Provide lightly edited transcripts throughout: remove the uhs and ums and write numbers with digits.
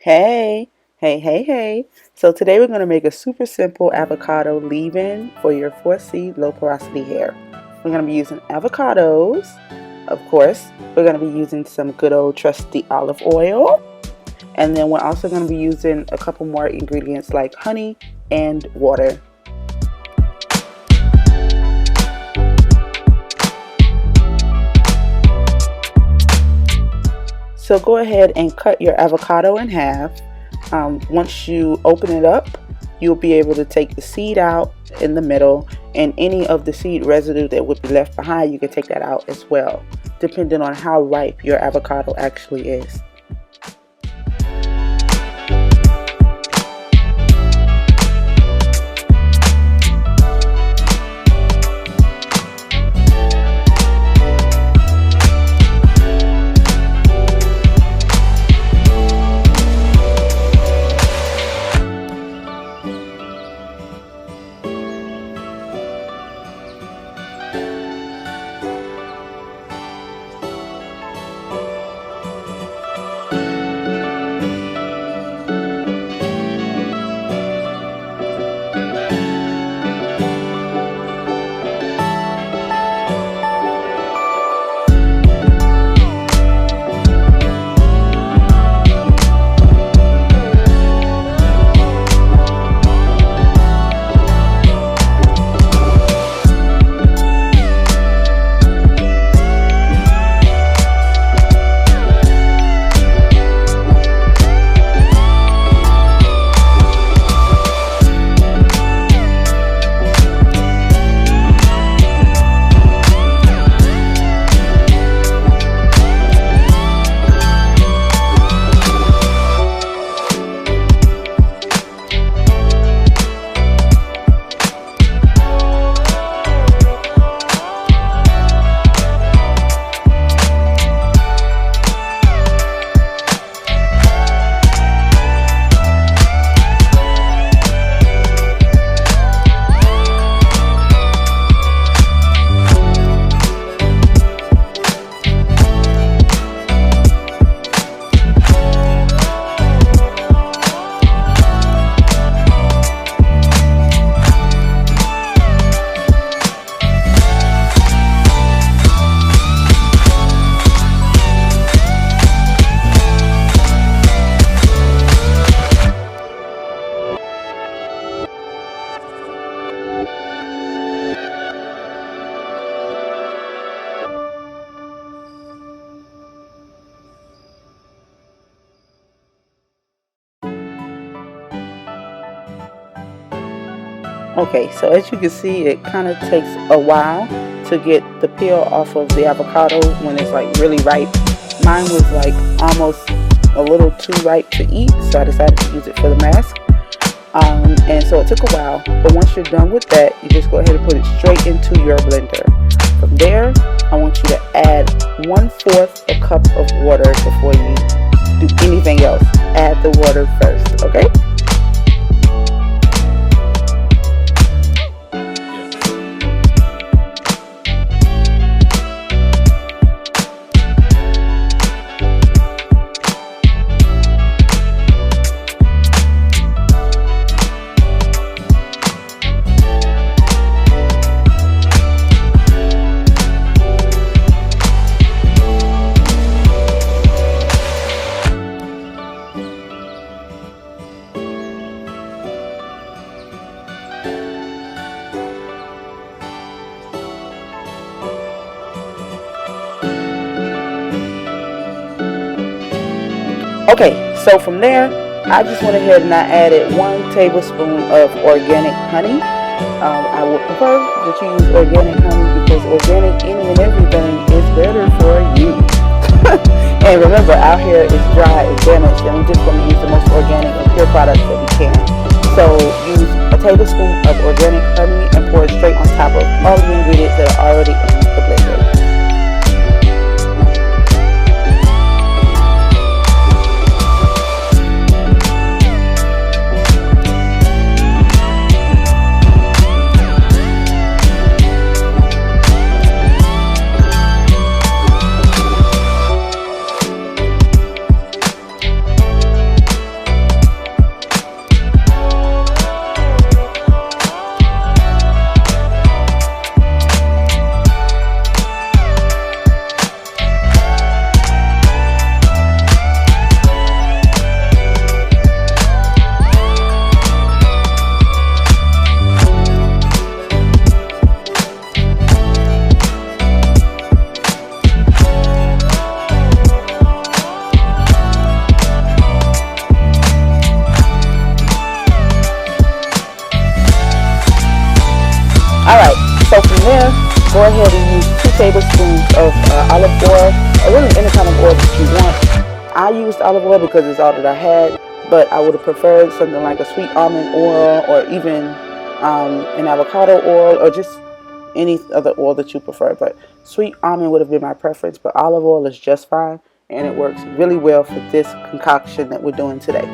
Hey, hey. So today we're going to make a super simple avocado leave-in for your 4C low porosity hair. We're going to be using avocados, of course. We're going to be using some good old trusty olive oil. And then we're also going to be using a couple more ingredients like honey and water. So go ahead and cut your avocado in half. Once you open it up, you'll be able to take the seed out in the middle, and any of the seed residue that would be left behind, you can take that out as well, depending on how ripe your avocado actually is. Okay, so as you can see, it kind of takes a while to get the peel off of the avocado when it's like really ripe. Mine was like almost a little too ripe to eat, so I decided to use it for the mask. And so it took a while, but once you're done with that, you just go ahead and put it straight into your blender. From there, I want you to add 1/4 a cup of water before you do anything else. Add the water first, okay? Okay, so from there, I just went ahead and I added 1 tablespoon of organic honey. I would prefer that you use organic honey because organic any and everything is better for you. And remember, our hair is dry and damaged, and we're just going to use the most organic and pure products that we can. So use a tablespoon of organic honey and pour it straight on top of all the ingredients that are already in the blender. ahead and use 2 tablespoons of olive oil, or really any kind of oil that you want. I used olive oil because it's all that I had, but I would have preferred something like a sweet almond oil, or even an avocado oil, or just any other oil that you prefer. But sweet almond would have been my preference, but olive oil is just fine, and it works really well for this concoction that we're doing today.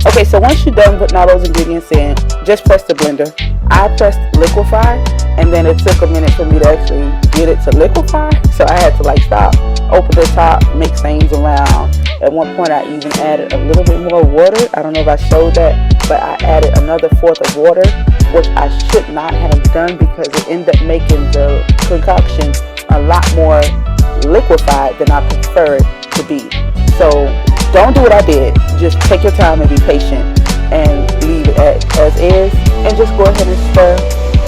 Okay, so once you're done putting all those ingredients in, just press the blender. I pressed liquefy, and then it took a minute for me to actually get it to liquefy, so I had to like stop, open the top, mix things around. At one point I even added a little bit more water. I don't know if I showed that, but I added another 1/4 of water, which I should not have done because it ended up making the concoction a lot more liquefied than I prefer it to be. So don't do what I did. Just take your time and be patient and leave it as is, and just go ahead and stir.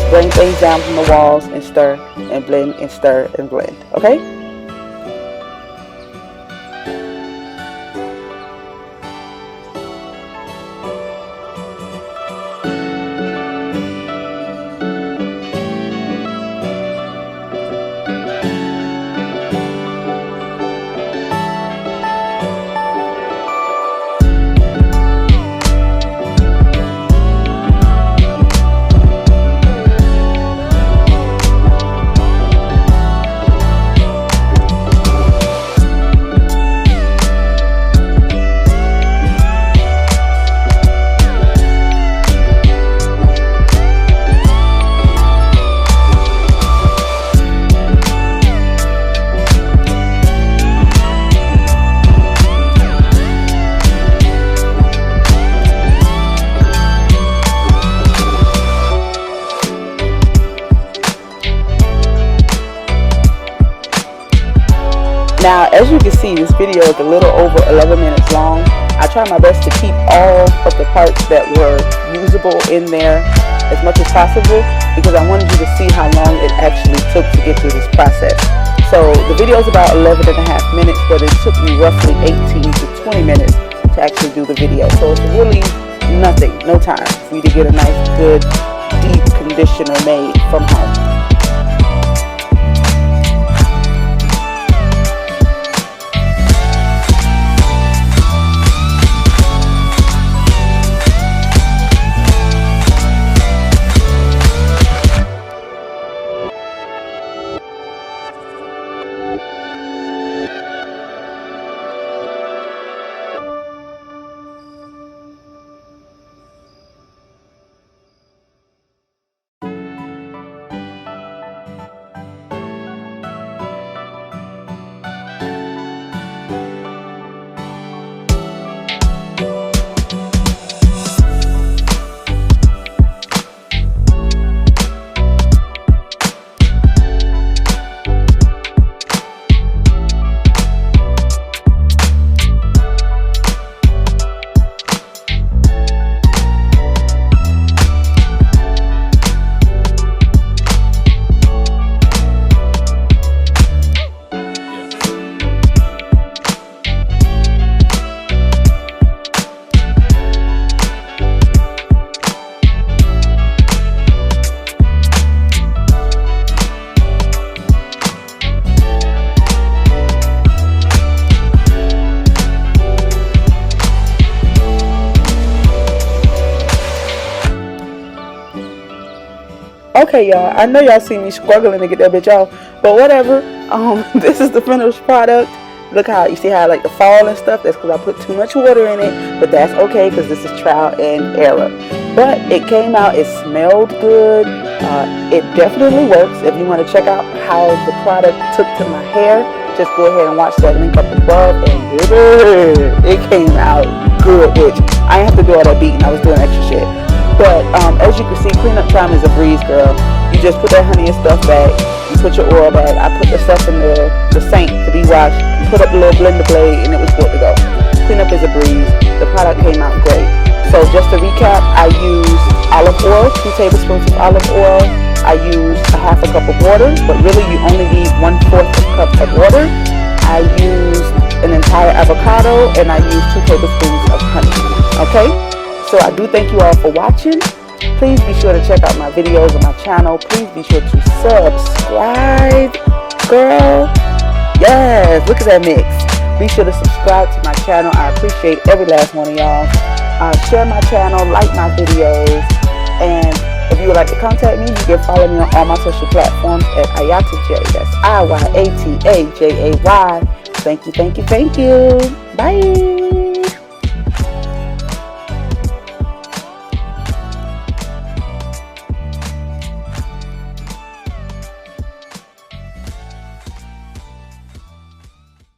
Bring things down from the walls and stir and blend and stir and blend. Okay? Now, as you can see, this video is a little over 11 minutes long. I tried my best to keep all of the parts that were usable in there as much as possible, because I wanted you to see how long it actually took to get through this process. So the video is about 11 and a half minutes, but it took me roughly 18 to 20 minutes to actually do the video. So it's really nothing, no time for you to get a nice, good, deep conditioner made from home. Okay, y'all, I know y'all see me struggling to get that bitch off, but whatever. This is the finished product. Look how, you see how I like the fall and stuff? That's because I put too much water in it, but that's okay because this is trial and error. But it came out, it smelled good. It definitely works. If you want to check out how the product took to my hair, just go ahead and watch that link up above, and it came out good, which I didn't have to do all that beating. I was doing extra shit. But as you can see, cleanup time is a breeze, girl. You just put that honey and stuff back. You put your oil back. I put the stuff in the sink to be washed. Put up the little blender blade, and it was good to go. Cleanup is a breeze. The product came out great. So just to recap, I used olive oil, 2 tablespoons of olive oil. I use a half a cup of water, but really you only need 1/4 cup of water. I use an entire avocado, and I use 2 tablespoons of honey. Okay, so I do thank you all for watching. Please be sure to check out my videos on my channel. Please be sure to subscribe, girl. Yes, look at that mix. Be sure to subscribe to my channel. I appreciate every last one of y'all. Share my channel, like my videos, and if you would like to contact me, you can follow me on all my social platforms at Ayatajay. That's IYATAJAY. Thank you, thank you, thank you. Bye.